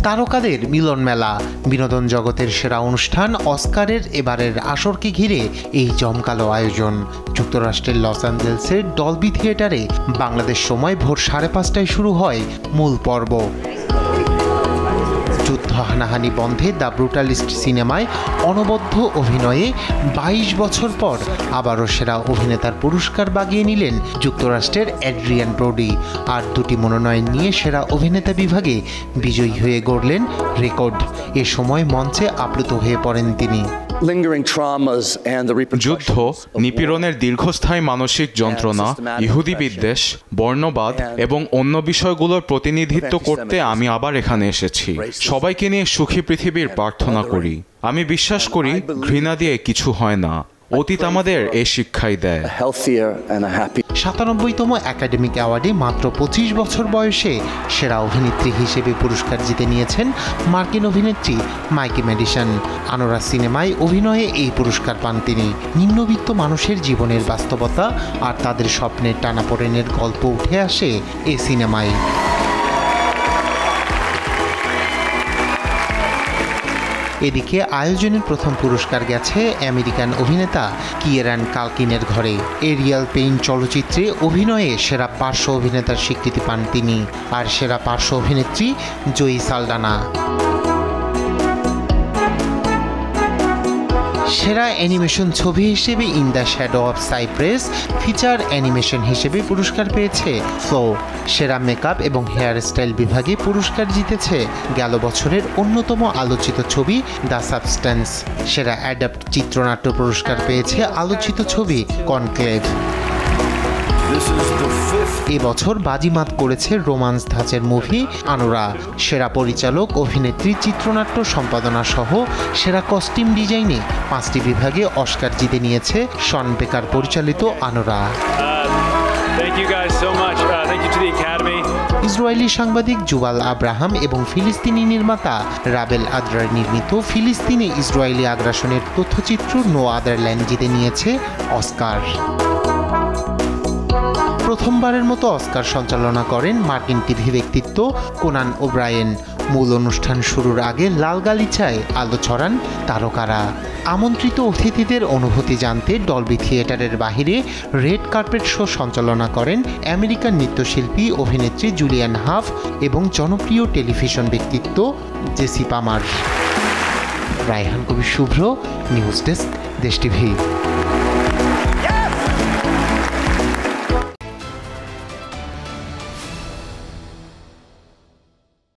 তারকাদের মিলন মেলা, বিনোদন জগতের সেরা অনুষ্ঠান অস্কারের এবারের আসরকে ঘিরে এই জমকালো আয়োজন। যুক্তরাষ্ট্রের লস অ্যাঞ্জেলেসের ডলবি থিয়েটারে বাংলাদেশ সময় ভোর 5:30টায় শুরু হয় মূল পর্ব। যুদ্ধ হানাহানি বন্ধে দ্য ব্রুটালিস্ট সিনেমায় অনবদ্য অভিনয়ে 22 বছর পর আবারও সেরা অভিনেতার পুরস্কার বাগিয়ে নিলেন যুক্তরাষ্ট্রের অ্যাড্রিয়ান ব্রোডি। আর 2টি মনোনয়ন নিয়ে সেরা অভিনেতা বিভাগে বিজয়ী হয়ে গড়লেন রেকর্ড। এ সময় মঞ্চে আপ্লুত হয়ে পড়েন তিনি। যুদ্ধ, নিপীড়নের দীর্ঘস্থায়ী মানসিক যন্ত্রণা, ইহুদি বিদ্বেষ, বর্ণবাদ এবং অন্য বিষয়গুলোর প্রতিনিধিত্ব করতে আমি আবার এখানে এসেছি। সবাইকে নিয়ে সুখী পৃথিবীর প্রার্থনা করি। আমি বিশ্বাস করি ঘৃণা দিয়ে কিছু হয় না। অতীত আমাদের এই শিক্ষাই দেয়। 97তম একাডেমিক অ্যাওয়ার্ডে মাত্র 25 বছর বয়সে সেরা অভিনেত্রী হিসেবে পুরস্কার জিতে নিয়েছেন মার্কিন অভিনেত্রী মাইকি ম্যাডিসন। আনোরা সিনেমায় অভিনয়ে এই পুরস্কার পান তিনি। নিম্নবিত্ত মানুষের জীবনের বাস্তবতা আর তাদের স্বপ্নের টানাপোড়েনের গল্প উঠে আসে এই সিনেমায়। এদিকে আয়োজনের প্রথম পুরস্কার গেছে আমেরিকান অভিনেতা কিয়েরান কালকিনের ঘরে। এরিয়াল পেইন চলচ্চিত্রে অভিনয়ে সেরা পার্শ্ব অভিনেতার স্বীকৃতি পান তিনি, আর সেরা পার্শ্ব অভিনেত্রী জয়ী সালডানা। সেরা অ্যানিমেশন ছবি হিসেবে in the shadow of cypress feature animation হিসেবে পুরস্কার পেয়েছে ফ্লো। সেরা মেকআপ এবং হেয়ার স্টাইল বিভাগে পুরস্কার জিতেছে গেল বছরের অন্যতম আলোচিত ছবি দ্য সাবস্ট্যান্স। সেরা অ্যাডাপ্ট চিত্রনাট্য পুরস্কার পেয়েছে আলোচিত ছবি কনক্লেভ। এবছর বাজিমাত করেছে রোমান্স ধাঁচের মুভি আনোরা। সেরা পরিচালক, অভিনেত্রী, চিত্রনাট্য সম্পাদনা সহ সেরা কস্টিউম ডিজাইনে 5টি বিভাগে অস্কার জিতে নিয়েছে শন বেকার পরিচালিত আনোরা। ইসরায়েলি সাংবাদিক জুবাল আব্রাহাম এবং ফিলিস্তিনি নির্মাতা রাবেল আদ্রার নির্মিত ফিলিস্তিনে ইসরায়েলি আগ্রাসনের তথ্যচিত্র নো আদার ল্যান্ড জিতে নিয়েছে অস্কার। প্রথমবারের মতো অস্কার সঞ্চালনা করেন মার্কিন টিভি ব্যক্তিত্ব কোনান ওব্রায়েন। মূল অনুষ্ঠান শুরুর আগে লাল গালিচায় আলো ছড়ান তারকারা। আমন্ত্রিত অতিথিদের অনুভূতি জানতে ডলবি থিয়েটারের বাহিরে রেড কার্পেট শো সঞ্চালনা করেন আমেরিকান নৃত্যশিল্পী অভিনেত্রী জুলিয়ান হাফ এবং জনপ্রিয় টেলিভিশন ব্যক্তিত্ব জেসি পামার। রায়হান কবির শুভ্র, নিউজ ডেস্ক, দেশ টিভি।